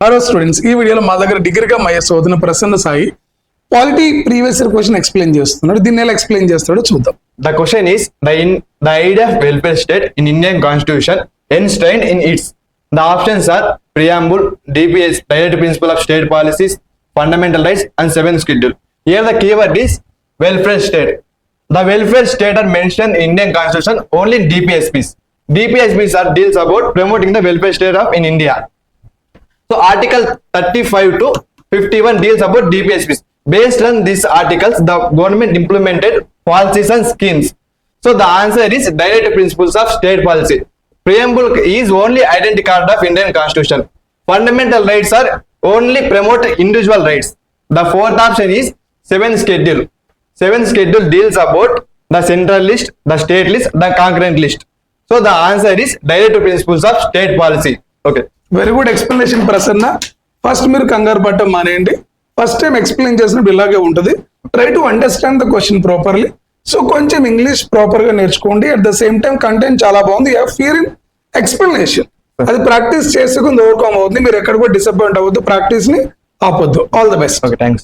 Hello students, ఈ వీడియోలో మా దగ్గర డిగ్రీగా మయ్యస్ అవుతున్న Prasanna Sai polity previous year question explain చేస్తున్నాడు. దీన్ని ఎలా ఎక్స్ప్లెయిన్ చేస్తాడో చూద్దాం. The question is the idea of welfare state in Indian Constitution enshrined in its. The options are preamble, DPS, direct principle of state policies, fundamental rights, and seventh schedule. Here the keyword is welfare state. The welfare state are mentioned in Indian Constitution only in DPSPs. DPSPs are deals about promoting the welfare state of in India. So Article 35 to 51 deals about DPSPs. Based on these articles, the government implemented policies and schemes. So the answer is direct principles of state policy. Preamble is only identity card of Indian Constitution. Fundamental rights are only promote individual rights. The fourth option is seventh schedule. Seventh schedule deals about the central list, the state list, the concurrent list. So the answer is direct principles of state policy. Okay. Very good explanation Prasanna. First మీరు కంగారు పట్టం మానేయండి. First time explain చేసినప్పుడు ఇలాగే ఉంటుంది. Try to understand the question properly. So కొంచెం English proper గా నేర్చుకోండి. At the same time content చాలా బాగుంది. ఫియర్ ఇన్ ఎక్స్ప్లెనేషన్ అది ప్రాక్టీస్ చేసుకుని ఓవర్కమ్ అవుతుంది. మీరు ఎక్కడ కూడా డిసప్పాయింట్ అవ్వద్దు. ప్రాక్టీస్ ని ఆపొద్దు. All the best. Okay, thanks.